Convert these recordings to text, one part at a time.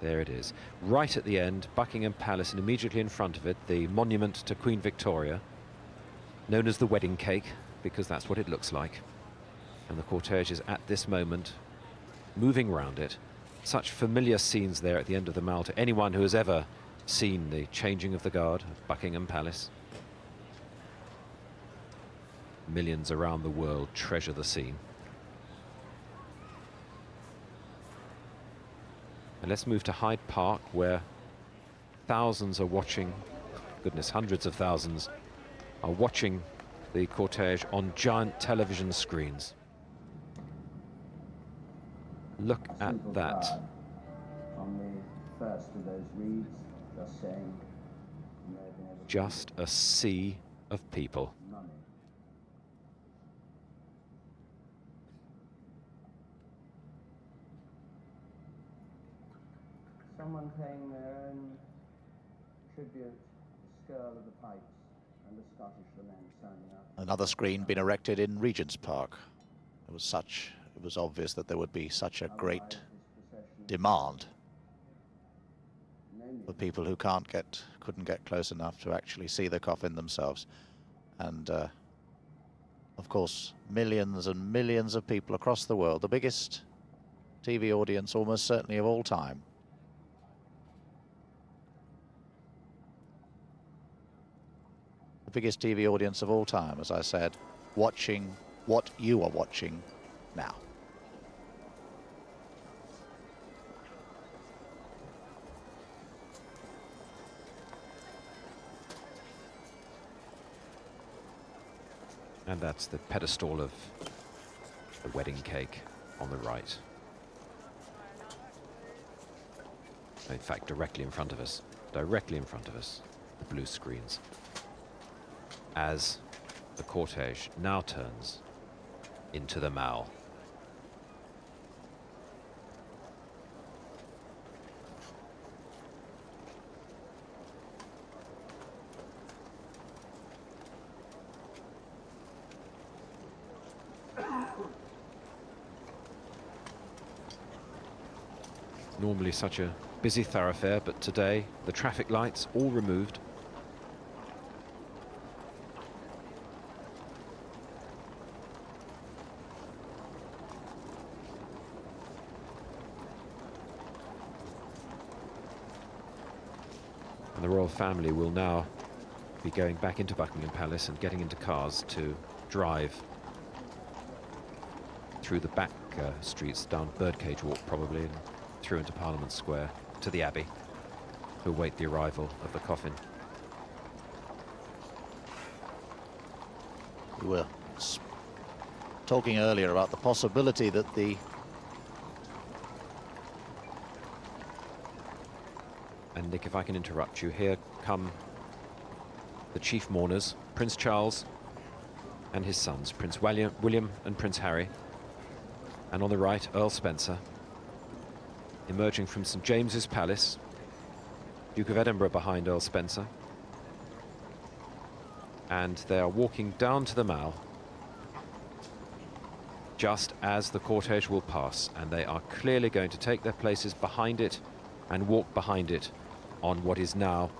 There it is. Right at the end, Buckingham Palace, and immediately in front of it, the monument to Queen Victoria, known as the wedding cake, because that's what it looks like. And the cortege is at this moment moving round it. Such familiar scenes there at the end of the Mall to anyone who has ever seen the changing of the guard at Buckingham Palace. Millions around the world treasure the scene. And let's move to Hyde Park, where thousands are watching, goodness, hundreds of thousands are watching the cortege on giant television screens. Look at that. On the first of those reads, just saying, just a sea of people. Someone playing their own tribute, the Skirl of the Pipes and the Scottish Lament sounding out. Another screen been erected in Regent's Park. It was obvious that there would be such a great demand for people who couldn't get close enough to actually see the coffin themselves. And of course, millions and millions of people across the world, the biggest TV audience almost certainly of all time. The biggest TV audience of all time, as I said, watching what you are watching now. And that's the pedestal of the wedding cake on the right. In fact, directly in front of us, the blue screens. As the cortege now turns into the Mall. Normally such a busy thoroughfare, but today the traffic lights all removed. And the royal family will now be going back into Buckingham Palace and getting into cars to drive through the back streets, down Birdcage Walk probably, and through into Parliament Square to the Abbey to await the arrival of the coffin. We were talking earlier about the possibility that And Nick, if I can interrupt you, here come the chief mourners, Prince Charles and his sons, Prince William and Prince Harry. And on the right, Earl Spencer, emerging from St James's Palace, Duke of Edinburgh behind Earl Spencer. And they are walking down to the Mall just as the cortege will pass, and they are clearly going to take their places behind it and walk behind it on what is now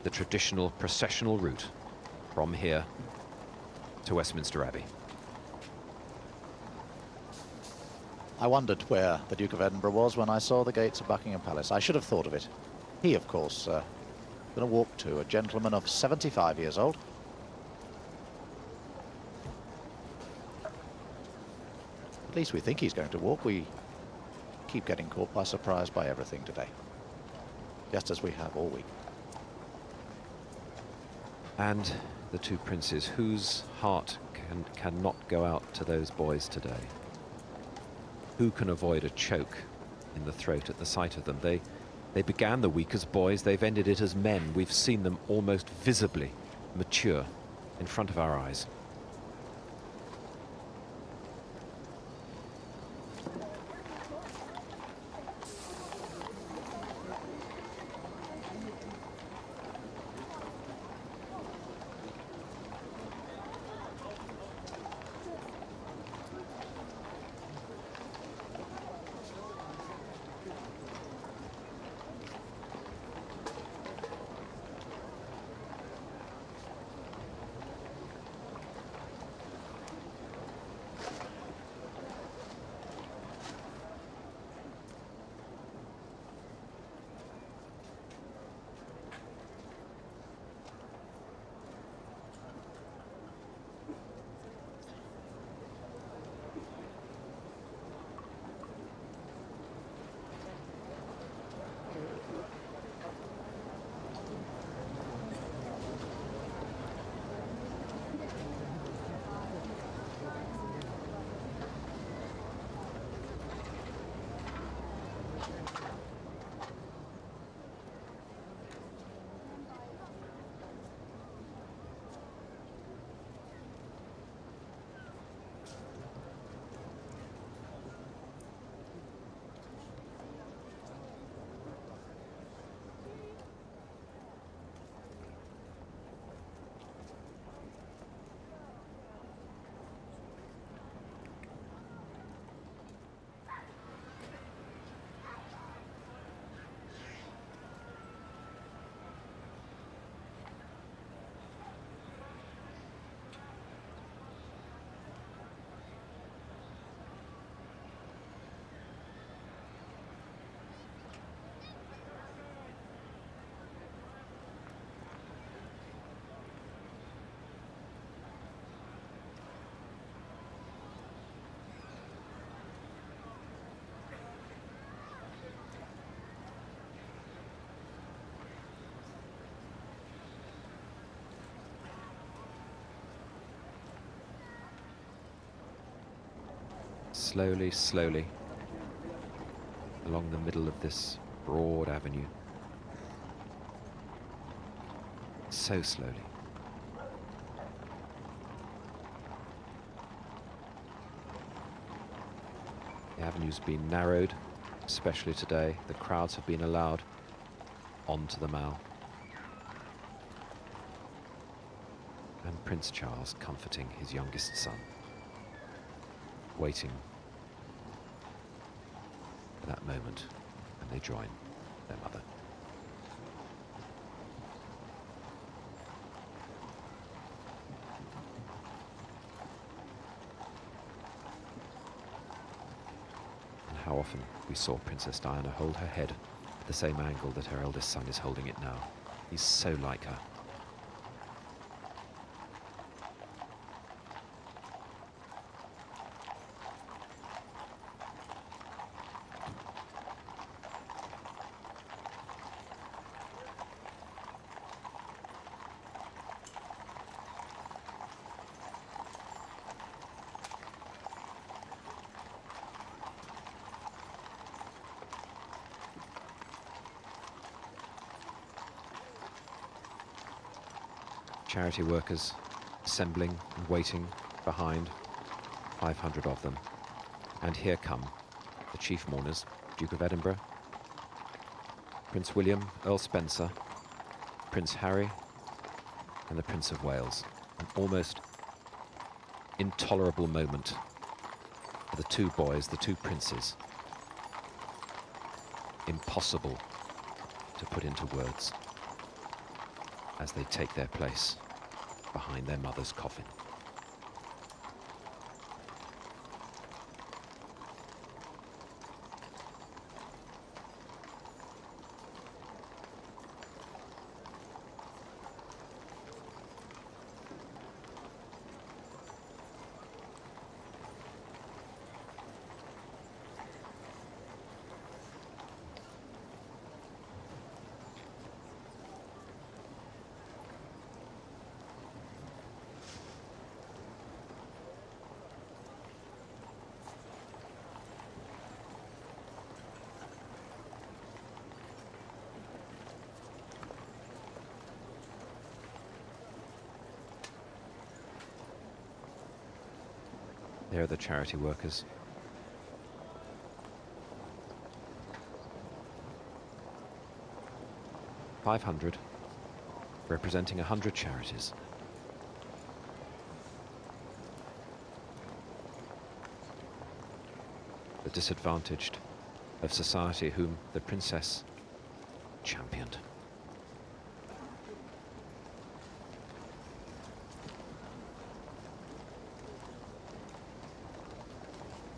the traditional processional route from here to Westminster Abbey. I wondered where the Duke of Edinburgh was when I saw the gates of Buckingham Palace. I should have thought of it. He, of course, going to walk to, a gentleman of 75 years old. At least we think he's going to walk. We keep getting caught by surprise by everything today, just as we have all week. And the two princes, whose heart cannot go out to those boys today? Who can avoid a choke in the throat at the sight of them? They began the week as boys, they've ended it as men. We've seen them almost visibly mature in front of our eyes. Slowly, slowly, along the middle of this broad avenue. So slowly. The avenue's been narrowed, especially today. The crowds have been allowed onto the Mall. And Prince Charles comforting his youngest son, waiting for that moment when they join their mother. And how often we saw Princess Diana hold her head at the same angle that her eldest son is holding it now. He's so like her. Charity workers assembling and waiting behind, 500 of them. And here come the chief mourners, Duke of Edinburgh, Prince William, Earl Spencer, Prince Harry, and the Prince of Wales. An almost intolerable moment for the two boys, the two princes. Impossible to put into words as they take their place behind their mother's coffin. There are the charity workers. $500, representing 100 charities. The disadvantaged of society whom the princess championed.